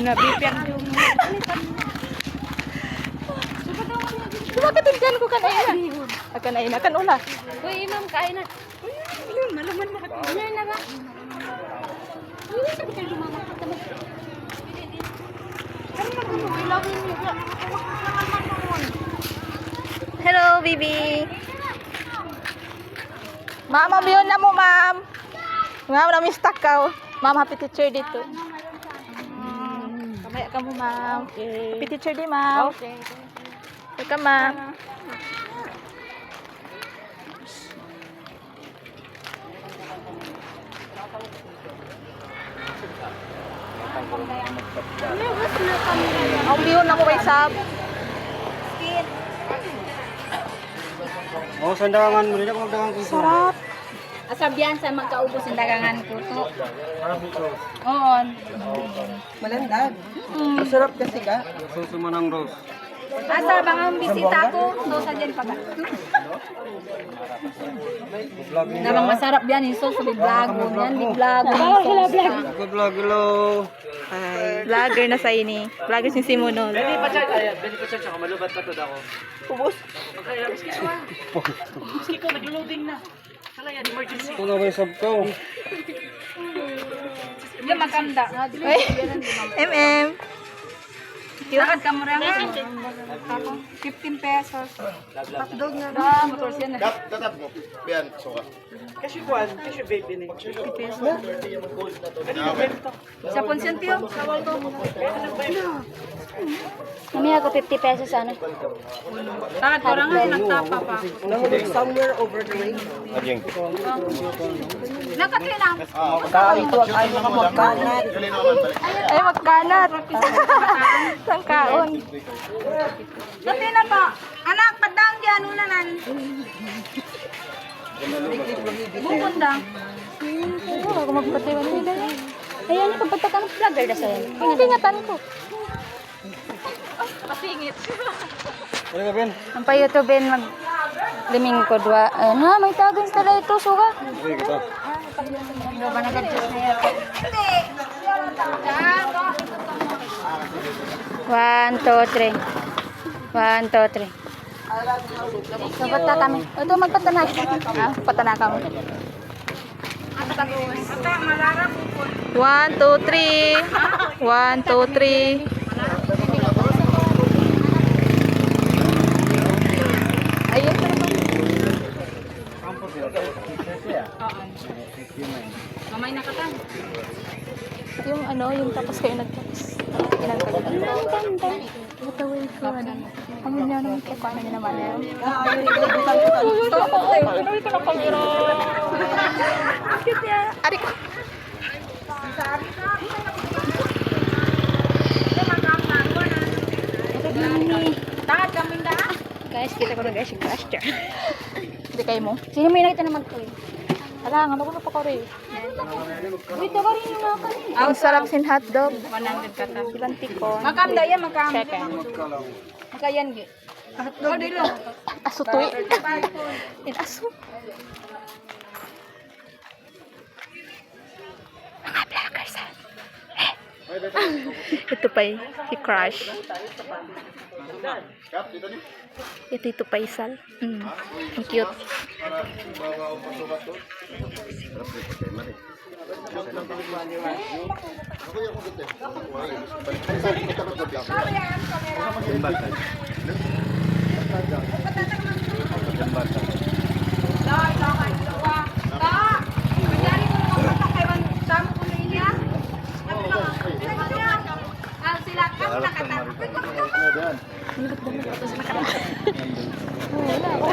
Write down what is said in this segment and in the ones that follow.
Nabipyan yung... Bakit hindi ko kanaina? Kanaina, kan ula. Uy, ma'am, kain na. Malaman na. Ano na ba? Hindi sabi kayo lumama ka naman. Hello, baby. Ma'am, yun na mo, ma'am. Ma'am, na-mistock ka. Ma'am, happy teacher dito. Kamaya ka mo, ma'am. Happy teacher di, ma'am. Okay. Welcome, ma'am. Ang view na mo kay Sab. Oh, sandagangan mo rin ako magdagang kung Sarap. Asabyan sa magkaubos ang dagangan ko to. Oo. Malandag. Masarap kasi ka. susuma ng rose. Asa bang ang bisita ko? Do sa dyan pa ba? Namang masarap yan. Iso sa biblago. Yan, biblago. Vlog, hello. Ay, vlogger na sa ini. Vlogger si Simonol. Bili pa siya, tsaka malubat pa to ako. Ubus. Gusto ko, nag-loading na. Wala yan, emergency. Ito na ba yung sub ko? Yung magkanda. Ay, MM. Lakad ka mo rin nga. 15 pesos. Hotdog na lang. Motor siya na. Tatap mo. Yan, suka. Kasi kuwan, kasi vape ini. 50 pesos. Sa Ponsiyon, Tiyo. Sawal to. Mami ako 50 pesos ano. Lakad ko rin nga. Nagtapa pa. Nahulog somewhere over the way. Adjeng. Nakatry na. Ito ang ayaw ka magkanan. Galing naman balik. Ay, magkanat. Sangkaon. Nakatry na pa. Anak, padang dyan. Una nan. Bukundang. Oo, ako magpatiwan nila yan. Ayan, kapag ka ng vlogger na sa'yo. Ang tingatan ko. Ano ka, Ben? Ang pa-YouTubein mag liming ko dua. Ayun ha, may tagang tala ito, suka. Sige, kita. Hindi ba nag-adjust na yan? One, two, three. 1, 2, 3. So, bata kami. Ito, magpatanak. Patana ka mo. 1, 2, 3. 1, 2, 3. Ayun, Mamay na katan. yung ano, yung tapos kayo nagtapos. Ang ganda. Ito way ko, ano. Ang ganda naman kaya kung ano nyo naman yan. Gusto ko kayo. Pinuwi ko na kamera. Ang cute yan. Ari ko. Takad kami na. Guys, kita ko na guys yung cluster. Hindi kayo mo. Sino may nakita na mag-toy? Ala, nga magkano pa ko rin. Wait, daw rin yung mga kanina. Ang sarap sin hotdog. 100 kata. Ilang tikon. Makamda yan, makam. Second. Makayan, gi. Oh, dilo. Aso to eh. In aso. Mga vloggers ha. Ito pa eh. Si Crush. Kap, dito ni. Ito pa isal. Ang cute. Bawa ko pasukat to. Ako yung kulit eh. Sabi ko tapos mag-vlog. Wala. Kung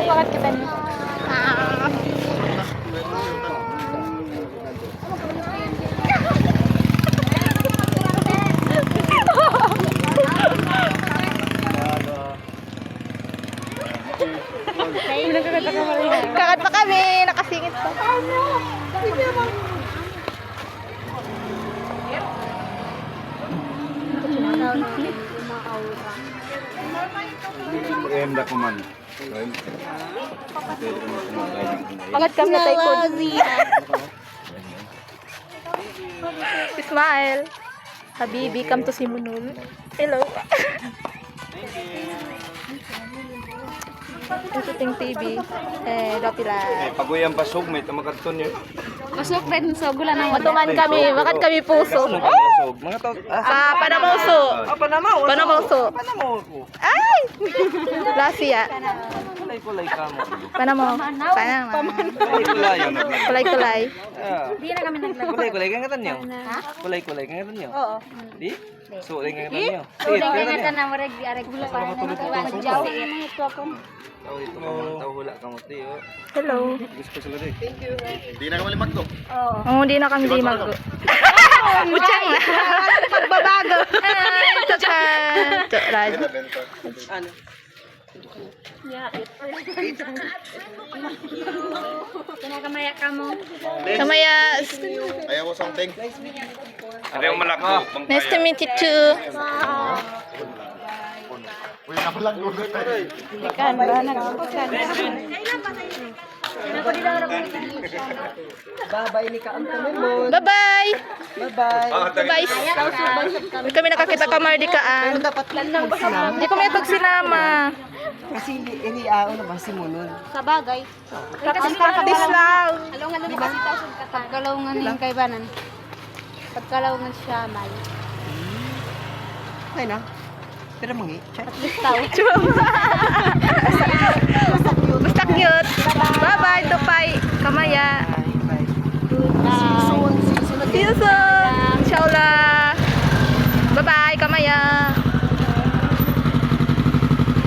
bakit kita niyo. Kakat pa kami. Nakasingit pa. Enda ko man. Angat kami na typhoon. Smile. Habibi, come to Simunul. Hello. Shooting TV. Dapila. Paguyang pasog, may tamagadton yun. Pasok rin sa gula ng Matuman kami, makat kami puso. Pasog. Mga tao, Panamauso. Panamaw. Panamauso. Panamaw ako. Ay! Lasia. Kulay-kulay ka mo. Panamo. Panamo. Kulay-kulay yun. Kulay-kulay. Hindi na kami naglaro. Kulay-kulay ka ngatan nyo. Kulay-kulay ka ngatan nyo. Oo. Di? Suulay ka ngatan nyo. Sige, kaya na mo reg areg gula pa na iwan jaw. Tao ito mo. Tao hula ka mo. Tiyo. Hello. Gusto sila rin. Hindi na ka malimag to. Oo, hindi na kami di mag... Mutsang na. Pagbabago. Ito ka. Ito, Raj. Binabenta. Ano? Kinakamaya ka mo. Kamaya. Ayaw ko something. Ano yung malako? Nice to meet you too. Uy, nabalang lugat tayo. Ikan, bahanag. Bye-bye ni Kaantamemon. Bye-bye. Bye-bye. Bye. Hindi kami nakakita ka, Mardikaan. Pero dapat lang magsinama. Hindi ko may pagsinama. Kasi iniao na ba si Munol? Sa bagay. This lang. Alungan mo kasi tayo sa pagkalungan ng kaibanan. Pagkalungan siya mal. Ay na. Pero mangi. Chat. Basta cute. Bye-bye, Tupay. Kamaya. Bye. See you soon. Inshallah. Bye-bye, Kamaya.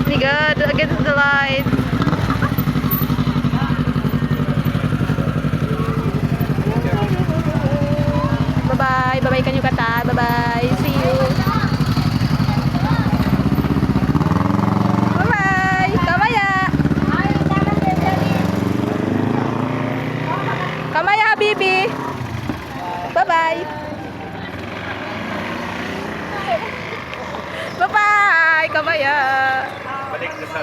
Be good against the light. Bye-bye. Bye-bye kanyo kata. Bye-bye. See you. Bye-bye. Kamaya. Kamaya, Habibi. Bye-bye. Bye-bye, Kamaya. Balik na sa